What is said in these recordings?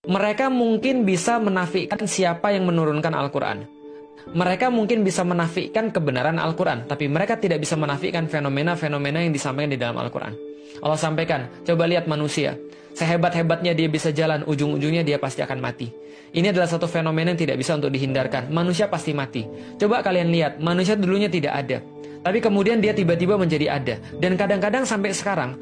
Mereka mungkin bisa menafikan siapa yang menurunkan Al-Quran. Mereka mungkin bisa menafikan kebenaran Al-Quran, tapi mereka tidak bisa menafikan fenomena-fenomena yang disampaikan di dalam Al-Quran. Allah sampaikan, coba lihat manusia. Sehebat-hebatnya dia bisa jalan, ujung-ujungnya dia pasti akan mati. Ini adalah satu fenomena yang tidak bisa untuk dihindarkan. Manusia pasti mati. Coba kalian lihat, manusia dulunya tidak ada, tapi kemudian dia tiba-tiba menjadi ada. Dan kadang-kadang sampai sekarang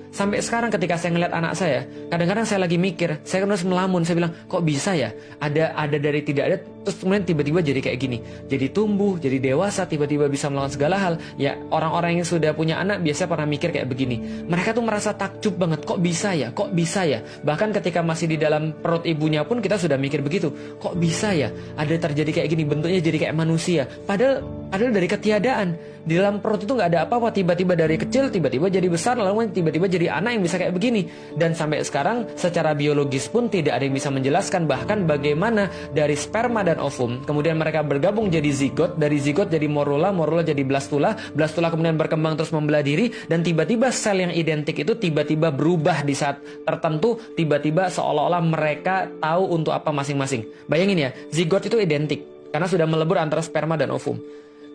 ketika saya ngeliat anak saya, kadang-kadang saya lagi mikir, saya terus melamun, saya bilang, kok bisa ya? Ada dari tidak ada, terus kemudian tiba-tiba jadi kayak gini. Jadi tumbuh, jadi dewasa, tiba-tiba bisa melakukan segala hal. Ya, orang-orang yang sudah punya anak biasanya pernah mikir kayak begini. Mereka tuh merasa takjub banget, kok bisa ya? Kok bisa ya? Bahkan ketika masih di dalam perut ibunya pun kita sudah mikir begitu. Kok bisa ya? Ada terjadi kayak gini, bentuknya jadi kayak manusia. Padahal dari ketiadaan. Di dalam perut itu nggak ada apa-apa, tiba-tiba dari kecil, tiba-tiba jadi besar, lalu tiba-tiba jadi anak yang bisa kayak begini. Dan sampai sekarang secara biologis pun tidak ada yang bisa menjelaskan bahkan bagaimana dari sperma dan ovum, kemudian mereka bergabung jadi zigot, dari zigot jadi morula, morula jadi blastula, blastula kemudian berkembang terus membelah diri, dan tiba-tiba sel yang identik itu tiba-tiba berubah di saat tertentu, tiba-tiba seolah-olah mereka tahu untuk apa masing-masing. Bayangin ya, zigot itu identik karena sudah melebur antara sperma dan ovum.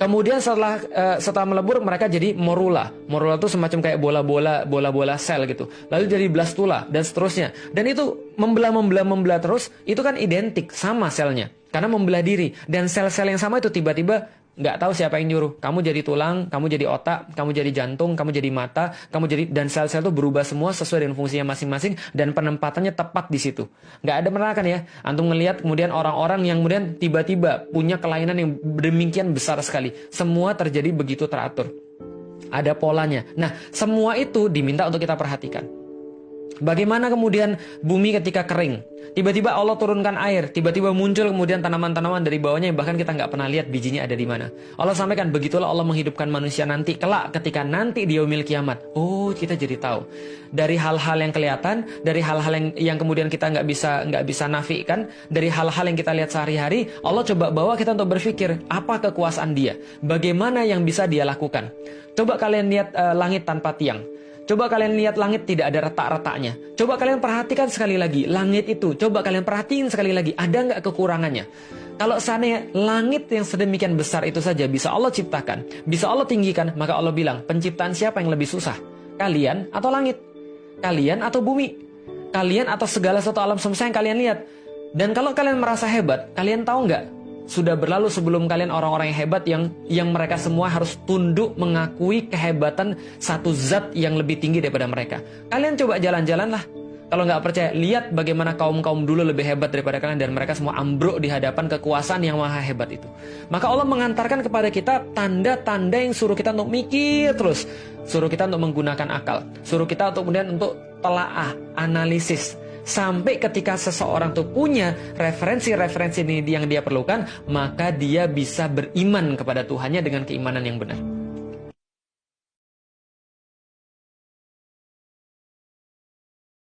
Kemudian setelah melebur mereka jadi morula. Morula itu semacam kayak bola-bola sel gitu. Lalu jadi blastula dan seterusnya. Dan itu membelah terus, itu kan identik sama selnya. Karena membelah diri. Dan sel-sel yang sama itu tiba-tiba nggak tahu siapa yang nyuruh. Kamu jadi tulang, kamu jadi otak, kamu jadi jantung, kamu jadi mata, dan sel-sel itu berubah semua sesuai dengan fungsinya masing-masing dan penempatannya tepat di situ. Nggak ada menerangkan ya. Antum ngelihat kemudian orang-orang yang kemudian tiba-tiba punya kelainan yang demikian besar sekali. Semua terjadi begitu teratur. Ada polanya. Nah, semua itu diminta untuk kita perhatikan. Bagaimana kemudian bumi ketika kering? Tiba-tiba Allah turunkan air, tiba-tiba muncul kemudian tanaman-tanaman dari bawahnya yang bahkan kita nggak pernah lihat bijinya ada di mana. Allah sampaikan, begitulah Allah menghidupkan manusia nanti kelak ketika nanti di yaumil kiamat. Oh, kita jadi tahu dari hal-hal yang kelihatan, dari hal-hal yang kemudian kita nggak bisa nafikan, dari hal-hal yang kita lihat sehari-hari. Allah coba bawa kita untuk berpikir apa kekuasaan Dia, bagaimana yang bisa Dia lakukan. Coba kalian lihat langit tanpa tiang. Coba kalian lihat langit tidak ada retak-retaknya. Coba kalian perhatikan sekali lagi langit itu. Coba kalian perhatiin sekali lagi, ada nggak kekurangannya? Kalau seandainya langit yang sedemikian besar itu saja bisa Allah ciptakan, bisa Allah tinggikan, maka Allah bilang, penciptaan siapa yang lebih susah? Kalian atau langit? Kalian atau bumi? Kalian atau segala satu alam semesta yang kalian lihat? Dan kalau kalian merasa hebat, kalian tahu nggak? Sudah berlalu sebelum kalian orang-orang yang hebat yang mereka semua harus tunduk mengakui kehebatan satu zat yang lebih tinggi daripada mereka. Kalian coba jalan-jalan lah. Kalau nggak percaya, lihat bagaimana kaum-kaum dulu lebih hebat daripada kalian dan mereka semua ambruk di hadapan kekuasaan yang maha hebat itu. Maka Allah mengantarkan kepada kita tanda-tanda yang suruh kita untuk mikir terus. Suruh kita untuk menggunakan akal. Suruh kita untuk kemudian untuk telaah, analisis. Sampai ketika seseorang tuh punya referensi-referensi ini yang dia perlukan, maka dia bisa beriman kepada Tuhannya dengan keimanan yang benar.